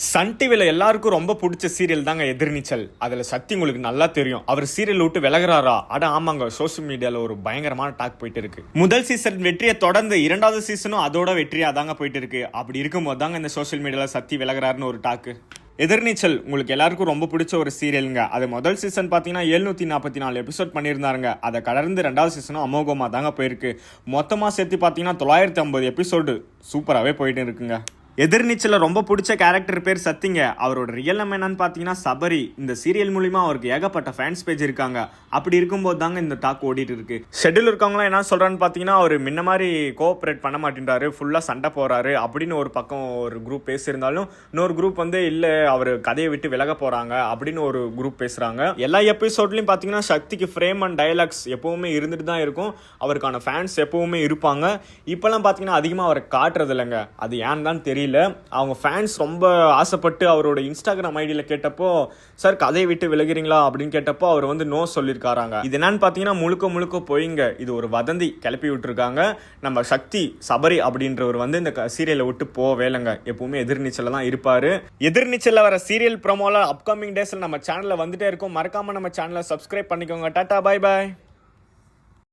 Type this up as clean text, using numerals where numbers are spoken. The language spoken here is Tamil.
சன் டிவில எல்லாருக்கும் ரொம்ப பிடிச்ச சீரியல் தாங்க எதிர்நீச்சல். அதுல சக்தி உங்களுக்கு நல்லா தெரியும். அவர் சீரியல் விட்டு விலகுறாரா? அட ஆமாங்க, சோசியல் மீடியால ஒரு பயங்கரமான டாக் போயிட்டு இருக்கு. முதல் சீசன் வெற்றியை தொடர்ந்து இரண்டாவது சீசனும் அதோட வெற்றியா தாங்க போயிட்டு இருக்கு. அப்படி இருக்கும்போது தாங்க இந்த சோசியல் மீடியால சக்தி விலகுறாருன்னு ஒரு டாக்கு. எதிர்நீச்சல் உங்களுக்கு எல்லாருக்கும் ரொம்ப பிடிச்ச ஒரு சீரியலுங்க. அது முதல் சீசன் பார்த்தீங்கன்னா 744 எபிசோட் பண்ணியிருந்தாருங்க. அதை கடந்து ரெண்டாவது சீசனும் அமோகமாக தாங்க போயிருக்கு. மொத்தமாக சேர்த்து பார்த்தீங்கன்னா 950 எபிசோடு சூப்பராகவே போயிட்டு இருக்குங்க. எதிர்நீச்சல ரொம்ப பிடிச்ச கேரக்டர் பேர் சத்திங்க. அவரோட ரியல் நேம் என்னன்னு பார்த்தீங்கன்னா சபரி. இந்த சீரியல் மூலிமா அவருக்கு ஏகப்பட்ட ஃபேன்ஸ் பேஜ் இருக்காங்க. அப்படி இருக்கும்போது தாங்க இந்த டாக் ஓடிட்டு இருக்கு. ஷெட்யூல் இருக்கவங்களாம் என்ன சொல்றான்னு பார்த்தீங்கன்னா, அவர் முன்ன மாதிரி கோஆப்ரேட் பண்ண மாட்டேன்றாரு, ஃபுல்லாக சண்டை போறாரு அப்படின்னு ஒரு பக்கம் ஒரு குரூப் பேசியிருந்தாலும், இன்னொரு குரூப் வந்து இல்லை அவர் கதையை விட்டு விலக போறாங்க அப்படின்னு ஒரு குரூப் பேசுறாங்க. எல்லா எபிசோட்லையும் பார்த்தீங்கன்னா சக்திக்கு ஃப்ரேம் அண்ட் டைலாக்ஸ் எப்பவுமே இருந்துட்டு தான் இருக்கும். அவருக்கான ஃபேன்ஸ் எப்பவுமே இருப்பாங்க. இப்பெல்லாம் பார்த்தீங்கன்னா அதிகமாக அவரை காட்டுறது இல்லைங்க. அது ஏன்னு தான் தெரியல. அவங்க ஃபேன்ஸ் ரொம்ப ஆசைப்பட்டு அவரோட இன்ஸ்டாகிராம் ஐடியில் கேட்டப்போ, சார் கதையை விட்டு விலகிறீங்களா அப்படின்னு கேட்டப்போ அவர் வந்து நோ சொல்லியிருக்காராங்க. இது என்னன்னு பார்த்தீங்கன்னா முழுக்க முழுக்க போயிங்க. இது ஒரு வதந்தி கிளப்பி விட்டுருக்காங்க. நம்ம சக்தி சபரி அப்படின்றவர் வந்து இந்த சீரியலை விட்டு வேலைங்க எப்பவுமே எதிர்நீச்சல தான் இருப்பாரு. எதிர்நீச்சல வர சீரியல் ப்ரோமோல அப்கமிங் டேஸ்ல நம்ம சேனல்ல வந்துட்டே இருக்கும். மறக்காம நம்ம சேனலை சப்ஸ்கிரைப் பண்ணிக்கோங்க. Tata, bye bye.